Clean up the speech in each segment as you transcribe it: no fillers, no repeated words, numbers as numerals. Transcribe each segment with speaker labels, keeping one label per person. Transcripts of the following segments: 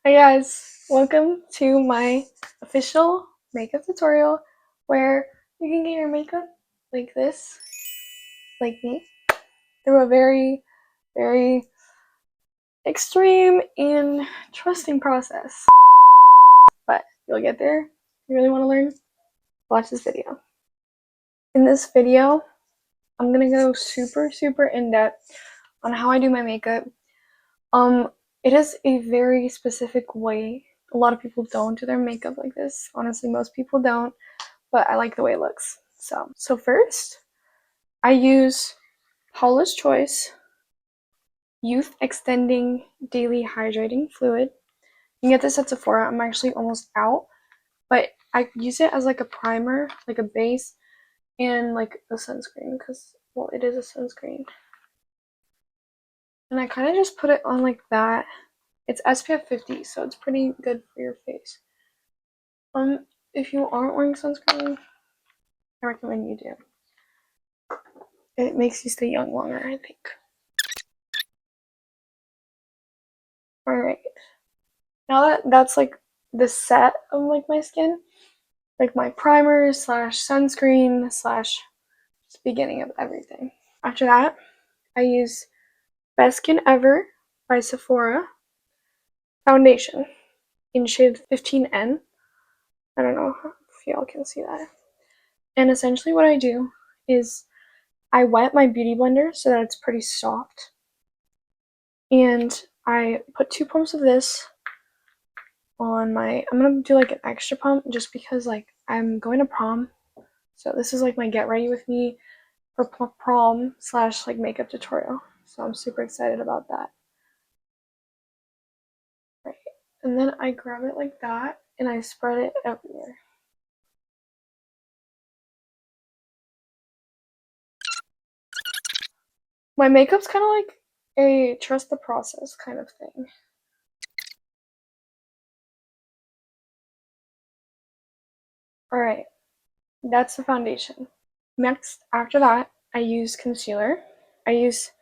Speaker 1: Hi guys, welcome to my official makeup tutorial where you can get your makeup like this, like me, through a very extreme and trusting process. But you'll get there. If you really want to learn, watch this video. In this video, I'm gonna go super in depth on how I do my makeup. Um, it is a very specific way. A lot of people don't do their makeup like this. Honestly, most people don't. But I like the way it looks. So first, I use Paula's Choice Youth Extending Daily Hydrating Fluid. You can get this at Sephora. I'm actually almost out, but I use it as like a primer, like a base, and like a sunscreen because, well, it is a sunscreen. And I kind of just put it on like that. It's SPF 50, so it's pretty good for your face. If you aren't wearing sunscreen, I recommend you do. It makes you stay young longer, I think. Alright. Now that that's like the set of like my skin, like my primer slash sunscreen slash just beginning of everything. After that, I use Best Skin Ever by Sephora foundation in shade 15N. I don't know if y'all can see that. And essentially what I do is I wet my beauty blender so that it's pretty soft. And I put 2 pumps of this on my, I'm gonna do like an extra pump just because like I'm going to prom. So this is like my get ready with me for prom slash like makeup tutorial. So I'm super excited about that. Right. And then I grab it like that and I spread it everywhere. My makeup's kind of like a trust the process kind of thing. Alright, that's the foundation. Next, after that, I use concealer. I use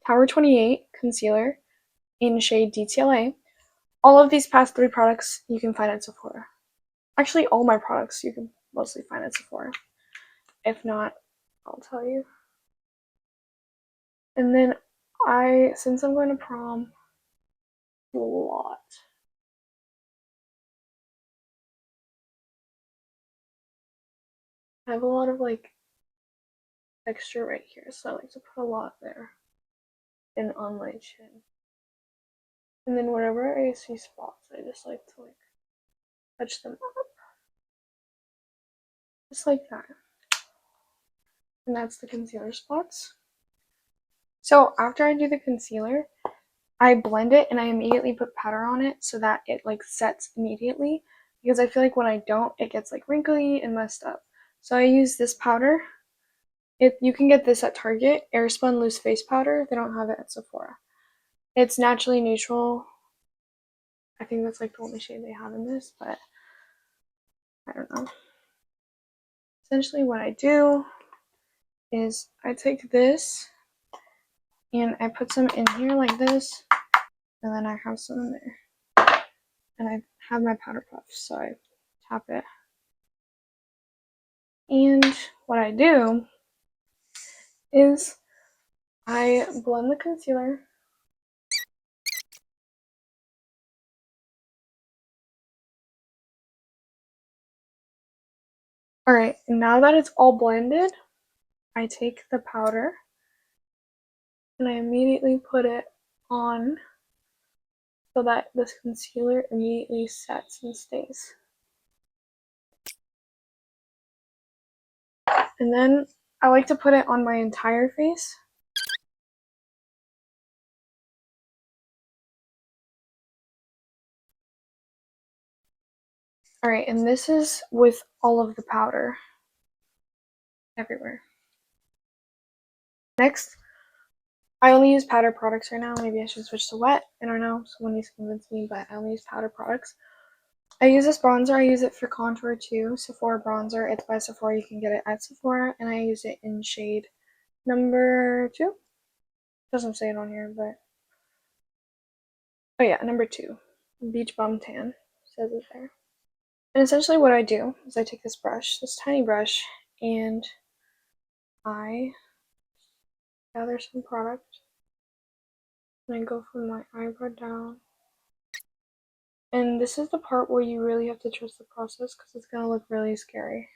Speaker 1: Tower 28 concealer in shade DTLA. All of these past 3 products you can find at Sephora. Actually, all my products you can mostly find at Sephora. If not, I'll tell you. And then since I'm going to prom, do a lot. I have a lot of like texture right here, so I like to put a lot there and on my chin. And then whenever I see spots, I just like to like touch them up. Just like that. And that's the concealer spots. So after I do the concealer, I blend it and I immediately put powder on it so that it like sets immediately, because I feel like when I don't, it gets like wrinkly and messed up. So I use this powder. You can get this at Target, Airspun Loose Face Powder. They don't have it at Sephora. It's naturally neutral. I think that's like the only shade they have in this, but I don't know. Essentially what I do is I take this and I put some in here like this, and then I have some in there. And I have my powder puff, so I tap it. And what I do is I blend the concealer. Alright, now that it's all blended, I take the powder and I immediately put it on so that this concealer immediately sets and stays. And then I like to put it on my entire face. Alright, and this is with all of the powder everywhere. Next, I only use powder products right now. Maybe I should switch to wet. I don't know. Someone needs to convince me, but I only use powder products. I use this bronzer. I use it for contour too. Sephora bronzer. It's by Sephora. You can get it at Sephora. And I use it in shade number 2. Doesn't say it on here, but... oh yeah, number 2. Beach Bum Tan, says it there. And essentially what I do is I take this brush, this tiny brush, and I gather some product, and I go from my eyebrow down. And this is the part where you really have to trust the process because it's going to look really scary.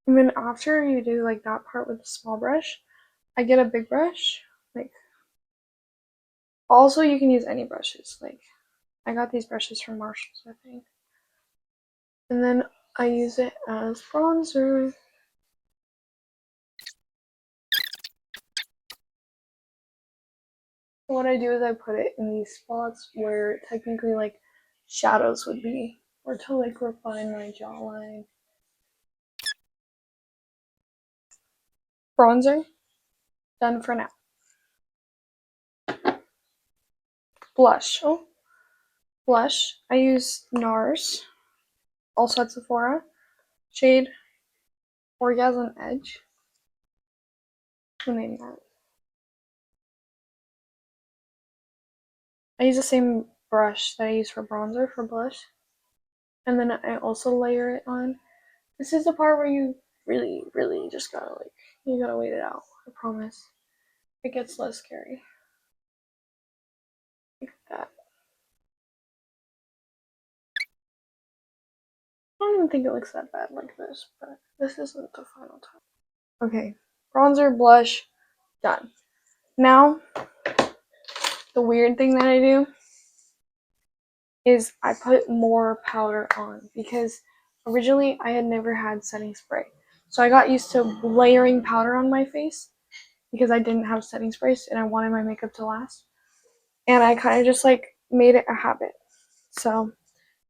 Speaker 1: And then after you do like that part with the small brush, I get a big brush. Like, also you can use any brushes. Like, I got these brushes from Marshalls, I think. And then I use it as bronzer. What I do is I put it in these spots where technically like shadows would be, or to like refine my jawline. Bronzer, done for now. Blush. Oh, blush. I use NARS, also at Sephora. Shade Orgasm Edge. Who named that? I use the same brush that I use for bronzer for blush. And then I also layer it on. This is the part where you really, really just gotta like, you gotta wait it out. I promise. It gets less scary. Like that. I don't even think it looks that bad like this, but this isn't the final time. Okay, bronzer, blush, done. Now, the weird thing that I do is I put more powder on because originally I had never had setting spray. So I got used to layering powder on my face because I didn't have setting sprays and I wanted my makeup to last. And I kind of just like made it a habit. So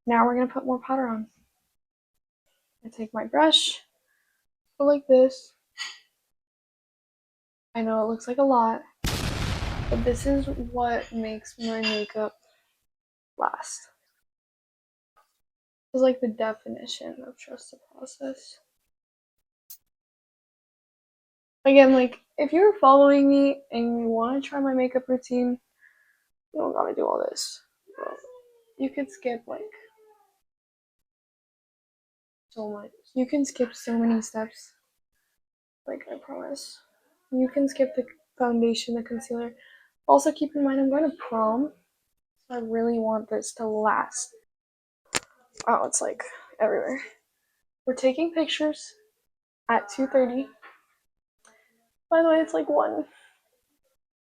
Speaker 1: now we're going to put more powder on. I take my brush, go like this. I know it looks like a lot, but this is what makes my makeup last. It's like the definition of trust the process. Again, like, if you're following me and you want to try my makeup routine, you don't gotta do all this. You could skip, like, so much. You can skip so many steps. Like, I promise. You can skip the foundation, the concealer. Also, keep in mind, I'm going to prom. So I really want this to last. Oh, it's like everywhere. We're taking pictures at 2:30. By the way, it's like 1.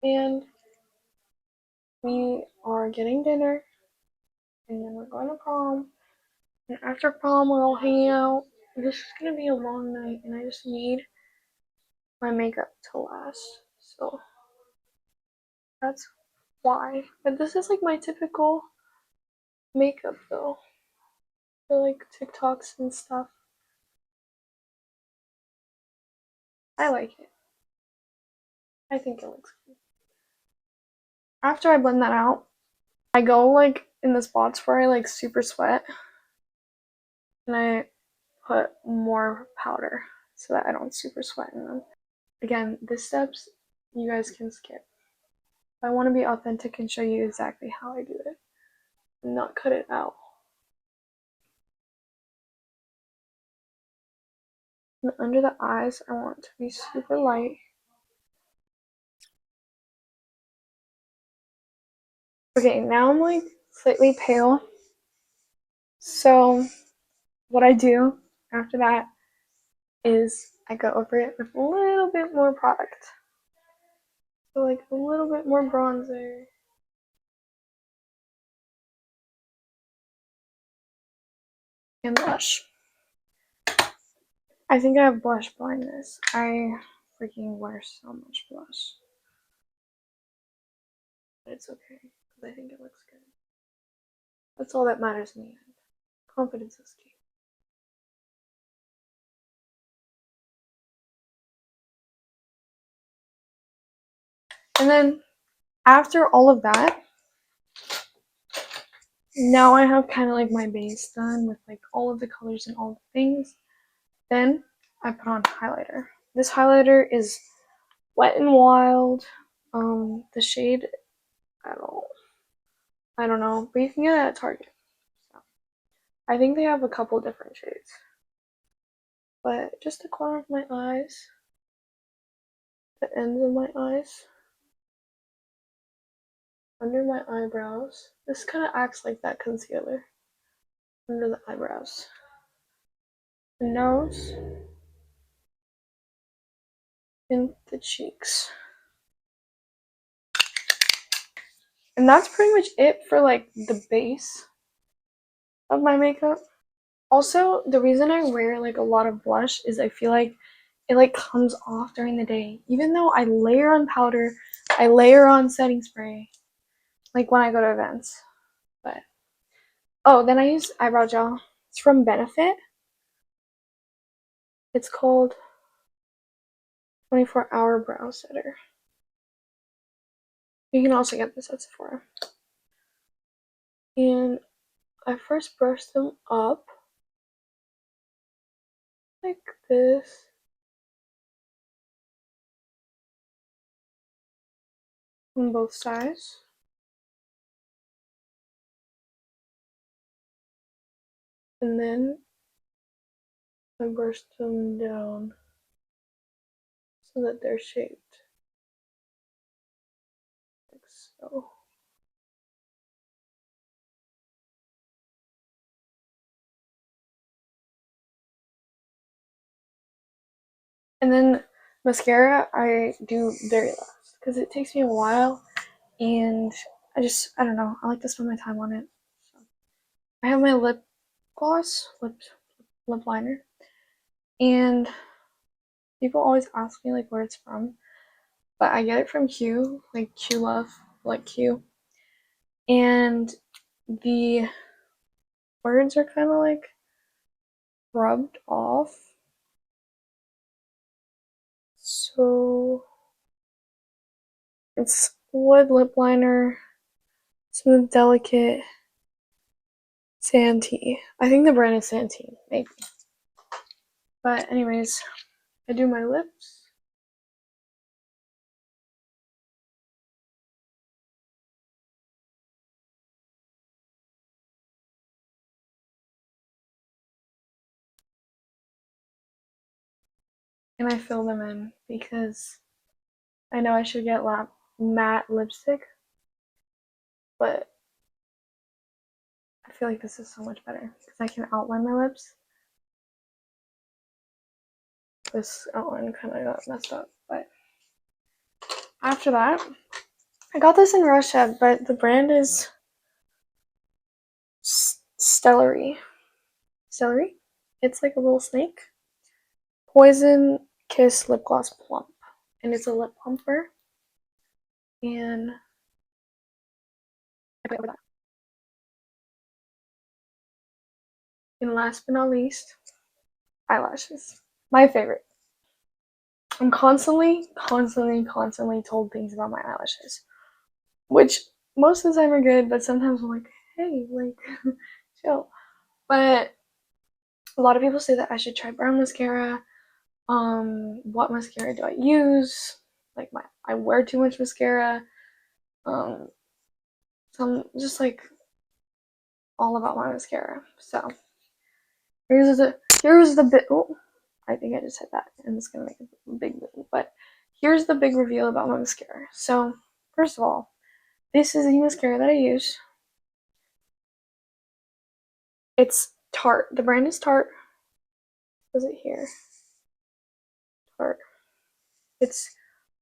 Speaker 1: And we are getting dinner. And then we're going to prom. And after prom, we're all hanging out. This is gonna be a long night, and I just need my makeup to last. So that's why. But this is like my typical makeup, though, for like TikToks and stuff. I like it. I think it looks good. After I blend that out, I go like in the spots where I like super sweat, and I put more powder so that I don't super sweat in them. Again, these steps you guys can skip. I want to be authentic and show you exactly how I do it, and not cut it out. And under the eyes, I want to be super light. Okay, now I'm like slightly pale. So what I do after that is I go over it with a little bit more product. So like a little bit more bronzer. And blush. I think I have blush blindness. I freaking wear so much blush. But it's okay, because I think it looks good. That's all that matters in the end. Confidence is key. And then after all of that, now I have kind of like my base done with like all of the colors and all the things. Then I put on highlighter. This highlighter is Wet n Wild. The shade, I don't know, but you can get it at Target. So, I think they have a couple different shades. But just the corner of my eyes, the ends of my eyes, under my eyebrows. This kind of acts like that concealer under the eyebrows. The nose, and the cheeks. And that's pretty much it for like the base of my makeup. Also, the reason I wear like a lot of blush is I feel like it like comes off during the day. Even though I layer on powder, I layer on setting spray, like when I go to events. But oh, then I use eyebrow gel. It's from Benefit. It's called 24-hour brow setter. You can also get this at Sephora. And I first brush them up like this. On both sides. And then I brush them down so that they're shaped like so. And then mascara I do very last because it takes me a while and I don't know, I like to spend my time on it. So I have my lip gloss, lip liner, and people always ask me like where it's from, but I get it from Q, like Q Love, like Q. And the words are kind of like rubbed off. So it's wood lip liner, smooth delicate, Santee. I think the brand is Santee, maybe. But anyways, I do my lips. And I fill them in because I know I should get matte lipstick, but I feel like this is so much better because I can outline my lips. This outline kind of got messed up, but after that, I got this in Russia, but the brand is Stellary. Stellary? It's like a little snake. Poison Kiss Lip Gloss Plump. And it's a lip plumper. And I put over that. And last but not least, eyelashes. My favorite. I'm constantly told things about my eyelashes. Which most of the time are good, but sometimes I'm like, hey, like, chill. But a lot of people say that I should try brown mascara. What mascara do I use? Like I wear too much mascara. So I'm just like all about my mascara. So here's the bit. Oh, I think I just said that, and it's gonna make a big move. But here's the big reveal about my mascara. So first of all, this is the mascara that I use. It's Tarte. The brand is Tarte. Was it here? Tarte. It's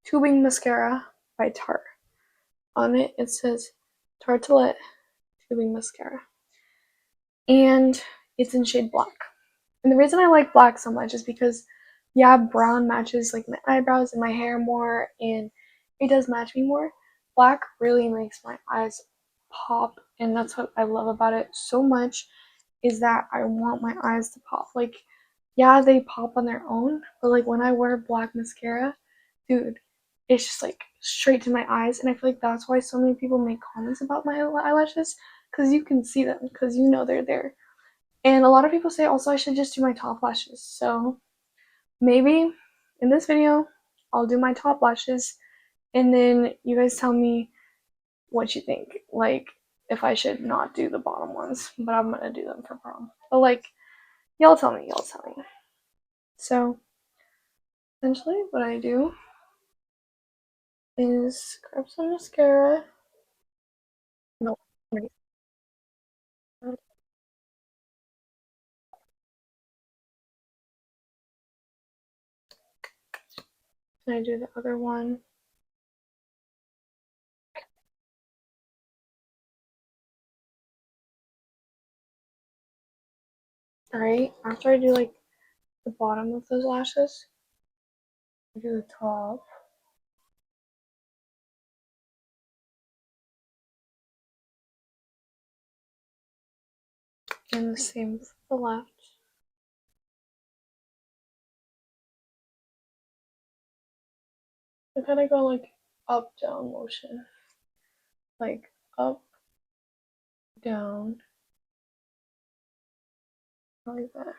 Speaker 1: Tubing Mascara by Tarte. On it, it says Tartelette Tubing Mascara. And it's in shade black. And the reason I like black so much is because, yeah, brown matches like my eyebrows and my hair more, and it does match me more. Black really makes my eyes pop, and that's what I love about it so much, is that I want my eyes to pop. Like, yeah, they pop on their own, but like when I wear black mascara, dude, it's just like straight to my eyes, and I feel like that's why so many people make comments about my eyelashes, because you can see them, because you know they're there. And a lot of people say also I should just do my top lashes. So maybe in this video, I'll do my top lashes, and then you guys tell me what you think. Like, if I should not do the bottom ones, but I'm gonna do them for prom. But like, y'all tell me. So, essentially, what I do is grab some mascara. No, wait. And I do the other one. Alright, after I do like the bottom of those lashes, I do the top. And the same for the left. I kind of go like up down motion. Like up, down, like that.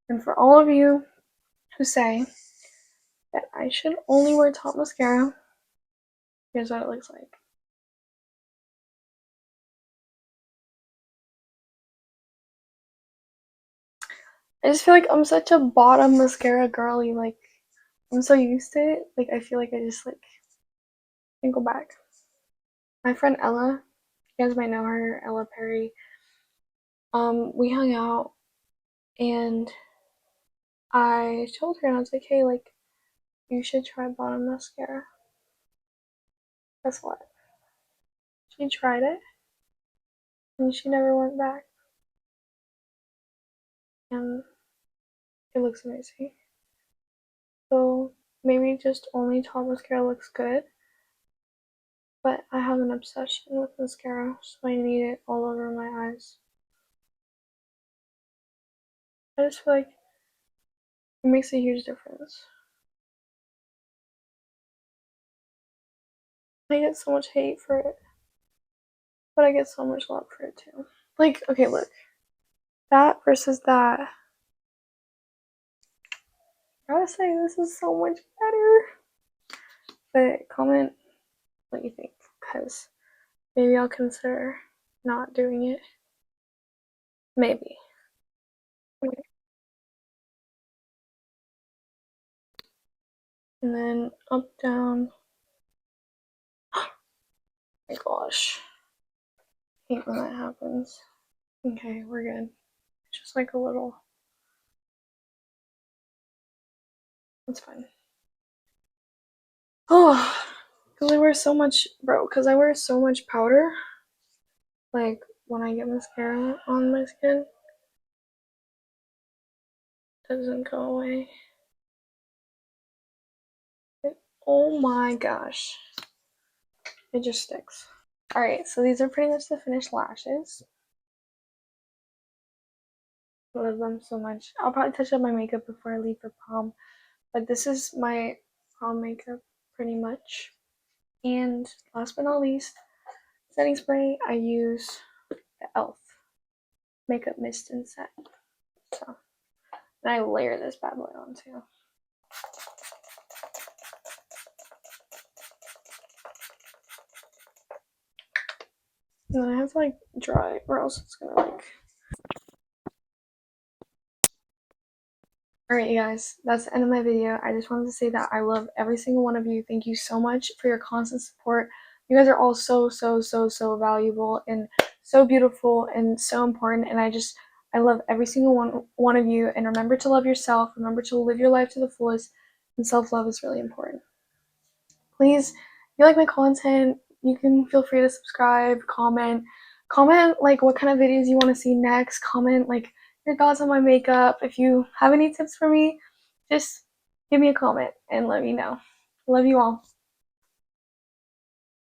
Speaker 1: And for all of you who say that I should only wear top mascara, here's what it looks like. I just feel like I'm such a bottom mascara girly. Like, I'm so used to it. Like, I feel like I just like can go back. My friend Ella, you guys might know her, Ella Perry. We hung out and I told her and I was like, hey, like, you should try bottom mascara. Guess what? She tried it and she never went back. And it looks amazing. So maybe just only top mascara looks good. But I have an obsession with mascara, so I need it all over my eyes. I just feel like it makes a huge difference. I get so much hate for it, but I get so much love for it too. Like, okay, look. That versus that. I gotta say, this is so much better. But comment what you think, because maybe I'll consider not doing it. Maybe. And then up, down. Oh my gosh. I hate when that happens. Okay, we're good. Just like a little. It's fine. Oh, because I wear so much, bro, because I wear so much powder. Like, when I get mascara on my skin, it doesn't go away. Oh my gosh. It just sticks. Alright, so these are pretty much the finished lashes. I love them so much. I'll probably touch up my makeup before I leave for prom. But this is my prom makeup, pretty much. And last but not least, setting spray, I use the e.l.f. Makeup Mist and Set. So, and I layer this bad boy on too. And then I have to like dry it or else it's gonna like. Alright, you guys, that's the end of my video. I just wanted to say that I love every single one of you. Thank you so much for your constant support. You guys are all so valuable and so beautiful and so important. And I love every single one of you. And remember to love yourself. Remember to live your life to the fullest. And self-love is really important. Please, if you like my content, you can feel free to subscribe, comment like what kind of videos you want to see next. Comment like your thoughts on my makeup. If you have any tips for me, just give me a comment and let me know. Love you all.